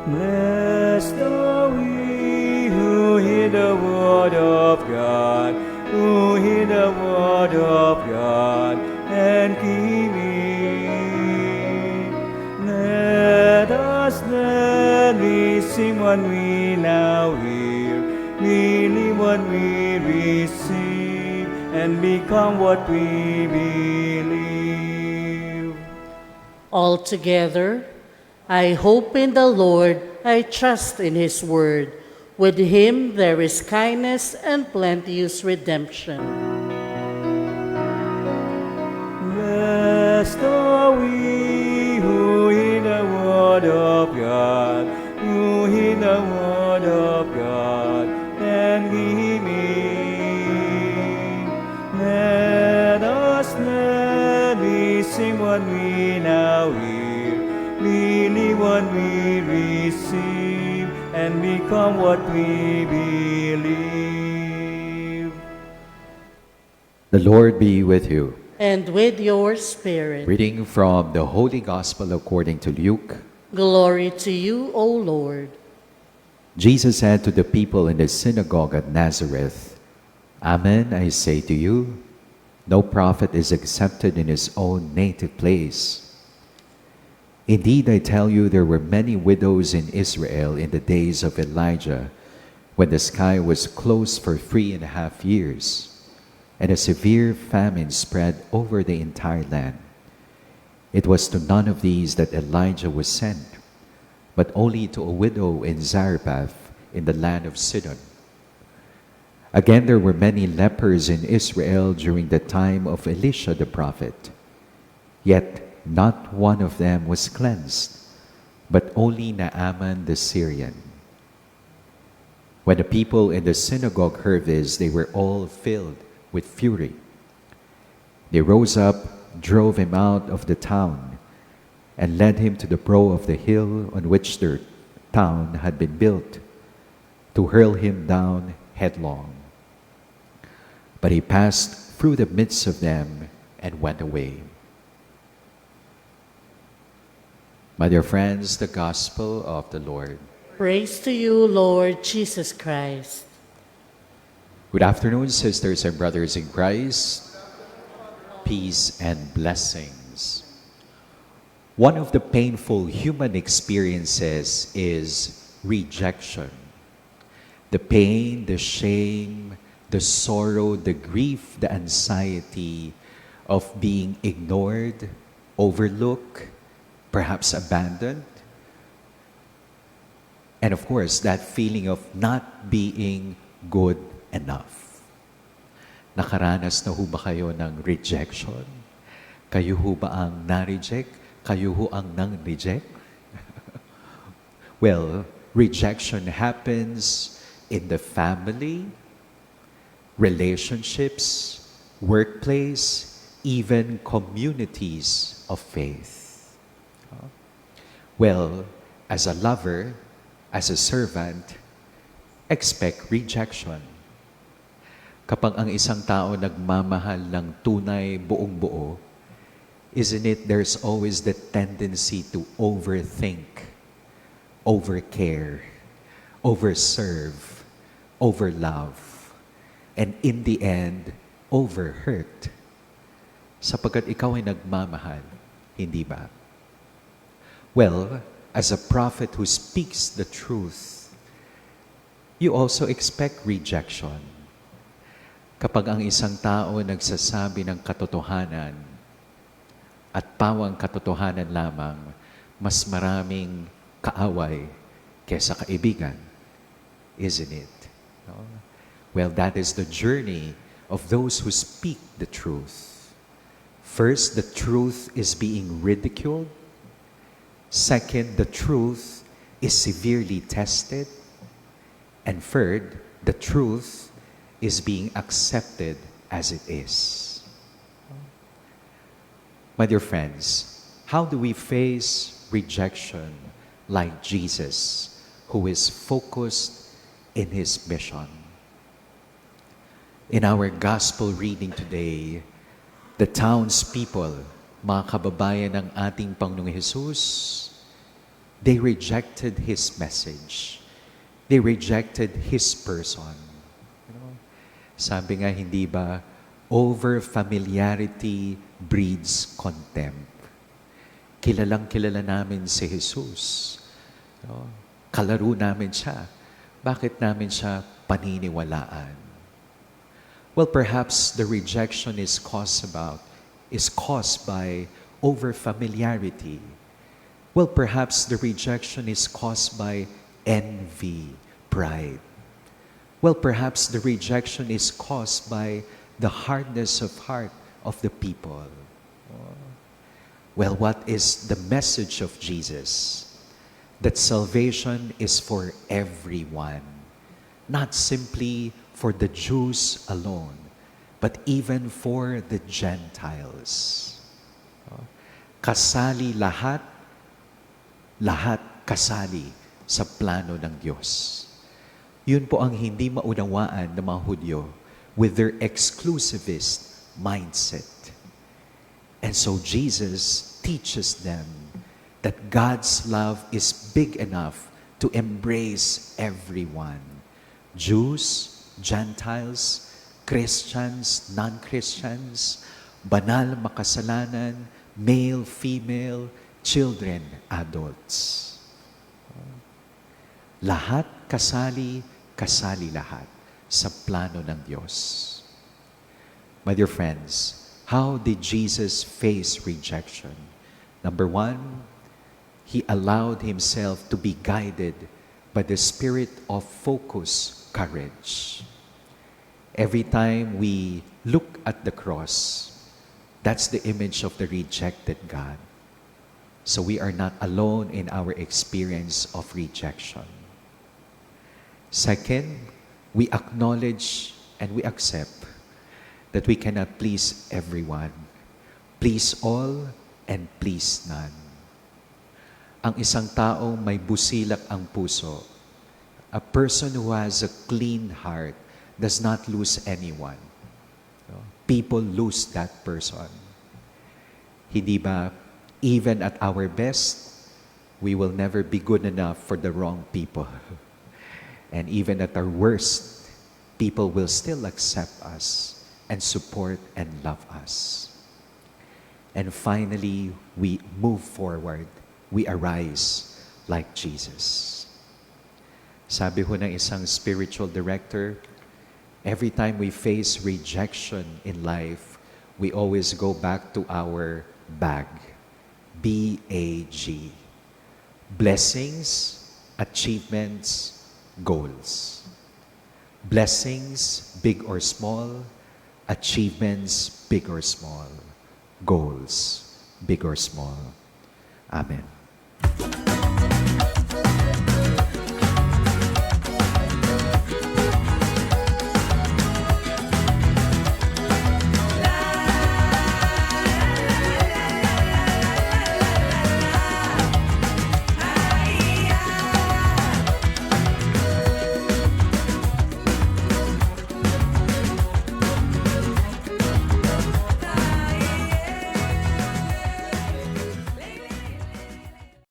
Blessed are we who hear the word of God, who hear the word of God and keep it. Let me sing what we now hear, believe what we receive, and become what we believe. All together, I hope in the Lord, I trust in His word. With Him there is kindness and plenteous redemption. Blessed are we who hear the word of God, who hear the word of God and give it. Let me sing what we now hear, believe what we receive, and become what we believe. The Lord be with you. And with your spirit. Reading from the Holy Gospel according to Luke. Glory to you, O Lord. Jesus said to the people in the synagogue at Nazareth, Amen, I say to you, no prophet is accepted in his own native place. Indeed, I tell you, there were many widows in Israel in the days of Elijah, when the sky was closed for 3.5 years, and a severe famine spread over the entire land. It was to none of these that Elijah was sent, but only to a widow in Zarephath in the land of Sidon. Again, there were many lepers in Israel during the time of Elisha the prophet. Yet not one of them was cleansed, but only Naaman the Syrian. When the people in the synagogue heard this, they were all filled with fury. They rose up, drove him out of the town, and led him to the brow of the hill on which their town had been built, to hurl him down headlong. But he passed through the midst of them and went away. My dear friends, the Gospel of the Lord. Praise to you, Lord Jesus Christ. Good afternoon, sisters and brothers in Christ. Peace and blessings. One of the painful human experiences is rejection. The pain, the shame, the sorrow, the grief, the anxiety of being ignored, overlooked, perhaps abandoned. And of course, that feeling of not being good enough. Nakaranas na ho ba kayo ng rejection? Kayo ho ba ang na-reject? Kayo ho ang nang-reject? Well, rejection happens in the family, relationships, workplace, even communities of faith. Well, as a lover, as a servant, expect rejection. Kapag ang isang tao nagmamahal ng tunay buong buo, isn't it there's always the tendency to overthink, overcare, overserve, overlove, and in the end, overhurt. Sapagkat ikaw ay nagmamahal, hindi ba? Well, as a prophet who speaks the truth, you also expect rejection. Kapag ang isang tao nagsasabi ng katotohanan at pawang katotohanan lamang, mas maraming kaaway kesa kaibigan. Isn't it? No? Well, that is the journey of those who speak the truth. First, the truth is being ridiculed. Second, the truth is severely tested. And third, the truth is being accepted as it is. My dear friends, how do we face rejection like Jesus, who is focused in His mission? In our gospel reading today, the townspeople, mga kababayan ng ating Panginoong Jesus, They rejected His message. They rejected His person. Sabi nga, hindi ba, over familiarity breeds contempt. Kilalang kilala namin si Jesus. Kalaro namin siya. Bakit namin siya paniniwalaan? Well, perhaps the rejection is caused by over familiarity. Well, perhaps the rejection is caused by envy, pride. Well, perhaps the rejection is caused by the hardness of heart of the people. Well, what is the message of Jesus? That salvation is for everyone, not simply for the Jews alone, but even for the Gentiles. Kasali lahat kasali sa plano ng Diyos. Yun po ang hindi maunawaan ng mga Hudyo with their exclusivist mindset. And so Jesus teaches them that God's love is big enough to embrace everyone. Jews, Gentiles, Christians, non-Christians, banal, makasalanan, male, female, children, adults. Lahat kasali lahat sa plano ng Diyos. My dear friends, how did Jesus face rejection? Number one, He allowed Himself to be guided by the spirit of focus, courage. Every time we look at the cross, that's the image of the rejected God. So we are not alone in our experience of rejection. Second, we acknowledge and we accept that we cannot please everyone. Please all and please none. Ang isang taong may busilak ang puso, a person who has a clean heart does not lose anyone. People lose that person. Hindi ba, even at our best, we will never be good enough for the wrong people. And even at our worst, people will still accept us and support and love us. And finally, we move forward. We arise like Jesus. Sabi ho ng isang spiritual director, every time we face rejection in life, we always go back to our bag. B-A-G. Blessings, achievements, goals. Blessings, big or small. Achievements, big or small. Goals, big or small. Amen.